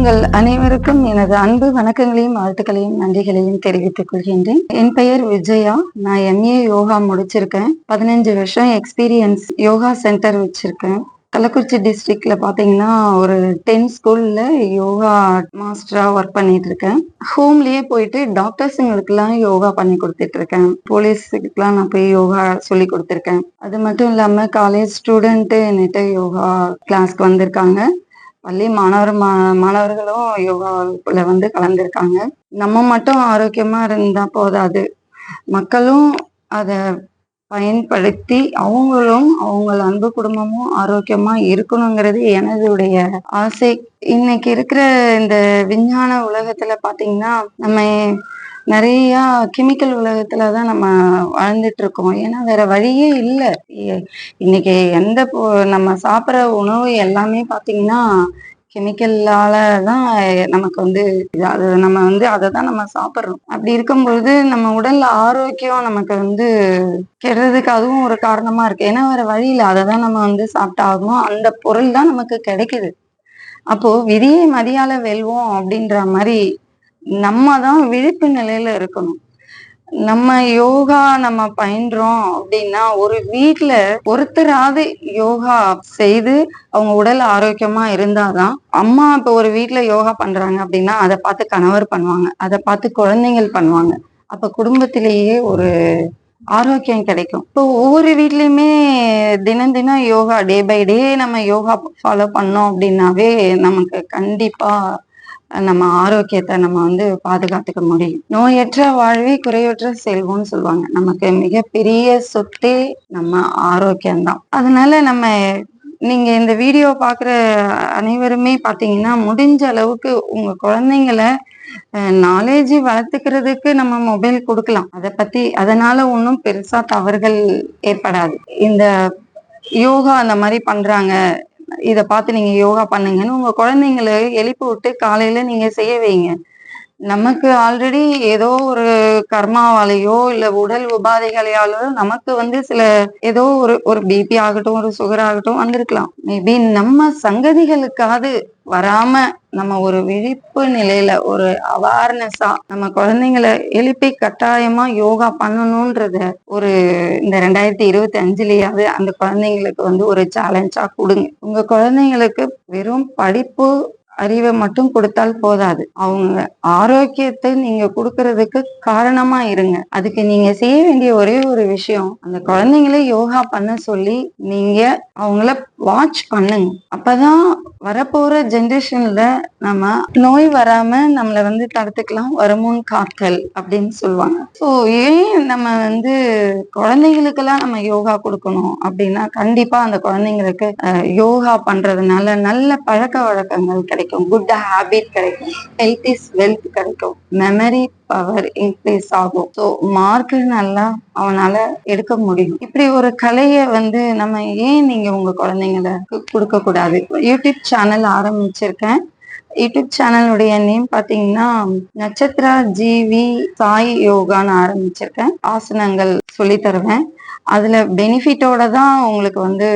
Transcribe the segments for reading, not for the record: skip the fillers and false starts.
உங்கள் அனைவருக்கும் எனது அன்பு வணக்கங்களையும் வாழ்த்துக்களையும் நன்றிகளையும் தெரிவித்துக் கொள்கின்றேன். என் பெயர் விஜயா. நான் MA யோகா முடிச்சிருக்கேன். 15 வருஷம் எக்ஸ்பீரியன்ஸ் யோகா சென்டர் வச்சிருக்கேன். கள்ளக்குறிச்சி டிஸ்ட்ரிக்ட்ல பாத்தீங்கன்னா ஒரு 10 ஸ்கூல்ல யோகா மாஸ்டரா ஒர்க் பண்ணிட்டு இருக்கேன். ஹோம்லயே போயிட்டு டாக்டர்ஸுங்களுக்குலாம் யோகா பண்ணி கொடுத்துட்டு இருக்கேன். போலீஸுக்குலாம் நான் போய் யோகா சொல்லி கொடுத்துருக்கேன். அது மட்டும் இல்லாம காலேஜ் ஸ்டூடெண்ட் என்கிட்ட யோகா கிளாஸ்க்கு வந்திருக்காங்க. பள்ளி மாணவர்களும் யோகால வந்து கலந்துருக்காங்க. நம்ம மட்டும் ஆரோக்கியமா இருந்தா போதாது, மக்களும் அத பயன்படுத்தி அவங்களும் அவங்க அன்பு குடும்பமும் ஆரோக்கியமா இருக்கணுங்கிறது எனதுடைய ஆசை. இன்னைக்கு இருக்கிற இந்த விஞ்ஞான உலகத்துல பாத்தீங்கன்னா நம்ம நிறைய கெமிக்கல் உலகத்துலதான் நம்ம வாழ்ந்துட்டு இருக்கோம். ஏன்னா வேற வழியே இல்லை. இன்னைக்கு நம்ம சாப்பிட்ற உணவு எல்லாமே பாத்தீங்கன்னா கெமிக்கல்லாலதான் நமக்கு வந்து அது நம்ம வந்து அதை தான் நம்ம சாப்பிட்றோம். அப்படி இருக்கும்பொழுது நம்ம உடல் ஆரோக்கியம் நமக்கு வந்து கெடுறதுக்கு அதுவும் ஒரு காரணமா இருக்கு. ஏன்னா வேற வழியில அதை தான் நம்ம வந்து சாப்பிட்டாகணும். அந்த பொருள் தான் நமக்கு கிடைக்குது. அப்போ விதியை மதியால வெல்வோம் அப்படின்ற மாதிரி நம்ம தான் விழிப்பு நிலையில இருக்கணும். நம்ம யோகா நம்ம பயின்றோம் அப்படின்னா ஒரு வீட்டுல ஒருத்தராவது யோகா செய்து அவங்க உடல் ஆரோக்கியமா இருந்தாதான், அம்மா இப்ப ஒரு வீட்டுல யோகா பண்றாங்க அப்படின்னா அதை பார்த்து கணவர் பண்ணுவாங்க, அதை பார்த்து குழந்தைகள் பண்ணுவாங்க. அப்ப குடும்பத்திலேயே ஒரு ஆரோக்கியம் கிடைக்கும். இப்போ ஒவ்வொரு வீட்லயுமே தினம் தினம் யோகா டே பை டே நம்ம யோகா ஃபாலோ பண்ணோம் அப்படின்னாவே நமக்கு கண்டிப்பா நம்ம ஆரோக்கியத்தை நம்ம வந்து பாதுகாத்துக்க முடியும். நோயற்ற வாழ்வே குறையற்ற செல்வம்னு சொல்லுவாங்க. நமக்கு மிகப்பெரிய சொத்தே நம்ம ஆரோக்கியம்தான். அதனால நீங்க இந்த வீடியோ பாக்குற அனைவருமே பாத்தீங்கன்னா முடிஞ்ச அளவுக்கு உங்க குழந்தைங்களை நாலேஜ் வளர்த்துக்கிறதுக்கு நம்ம மொபைல் கொடுக்கலாம். அதனால ஒன்றும் பெருசா தவறுகள் ஏற்படாது. இந்த யோகா அந்த மாதிரி பண்றாங்க, இதை பார்த்து நீங்க யோகா பண்ணுங்கன்னு உங்க குழந்தைங்களை எழுப்பி விட்டு காலையில நீங்க செய்ய வைங்க. நமக்கு ஆல்ரெடி ஏதோ ஒரு கர்மாவாலேயோ இல்ல உடல் உபாதைகளையாலோ நமக்கு வந்து சில ஏதோ ஒரு பிபி ஆகட்டும், ஒரு சுகர் ஆகட்டும் வந்திருக்கலாம். மேபி நம்ம சங்கதிகளுக்காவது வராம நம்ம ஒரு விழிப்பு நிலையில ஒரு அவேர்னஸா நம்ம குழந்தைங்களை எழுப்பி கட்டாயமா யோகா பண்ணணும்ன்றத ஒரு இந்த 2025லயாவது அந்த குழந்தைங்களுக்கு வந்து ஒரு சேலஞ்சா கொடுங்க. உங்க குழந்தைங்களுக்கு வெறும் படிப்பு அறிவை மட்டும் கொடுத்தால் போதாது, அவங்க ஆரோக்கியத்தை நீங்க கொடுக்கறதுக்கு காரணமா இருங்க. அதுக்கு நீங்க செய்ய வேண்டிய ஒரே ஒரு விஷயம், அந்த குழந்தைங்களை யோகா பண்ண சொல்லி நீங்க அவங்கள வாட்ச் பண்ணுங்க. அப்பதான் வரப்போற ஜென்ரேஷன்ல நம்ம நோய் வராம நம்மளை வந்து தடுத்துக்கலாம். வருமுன் காத்தல் அப்படின்னு சொல்லுவாங்க. ஸோ ஏன் நம்ம வந்து குழந்தைங்களுக்கெல்லாம் நம்ம யோகா கொடுக்கணும் அப்படின்னா, கண்டிப்பா அந்த குழந்தைங்களுக்கு யோகா பண்றதுனால நல்ல பழக்க வழக்கங்கள் கிடைக்கும், குட் ஹேபிட் கிடைக்கும், ஹெல்த் இஸ் வெல்த் கிடைக்கும், மெமரி பவர் இன்க்ரீஸ் ஆகும். ஸோ மார்க் நல்லா அவனால எடுக்க முடியும். இப்படி ஒரு கலையை வந்து நம்ம ஏன் நீங்க உங்க குழந்தைங்களை கொடுக்க கூடாது? யூடியூப் சேனல் ஆரம்பிச்சிருக்கேன். யூடியூப் சேனலுடைய நேம் பாத்தீங்கன்னா நட்சத்திரா ஜிவி சாய் யோகான்னு ஆரம்பிச்சிருக்கேன். ஆசனங்கள் சொல்லி தருவேன். அதுல பெனிஃபிட்டோட தான் உங்களுக்கு வந்து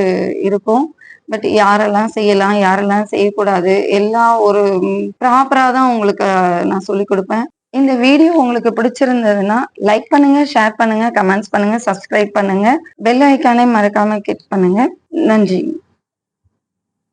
இருக்கும். பட் யாரெல்லாம் செய்யலாம், யாரெல்லாம் செய்யக்கூடாது, எல்லாம் ஒரு ப்ராப்பரா தான் உங்களுக்கு நான் சொல்லி கொடுப்பேன். இந்த வீடியோ உங்களுக்கு பிடிச்சிருந்ததுன்னா லைக் பண்ணுங்க, ஷேர் பண்ணுங்க, கமெண்ட்ஸ் பண்ணுங்க, சப்ஸ்கிரைப் பண்ணுங்க, பெல் ஐக்கானை மறக்காம கிளிக் பண்ணுங்க. நன்றி.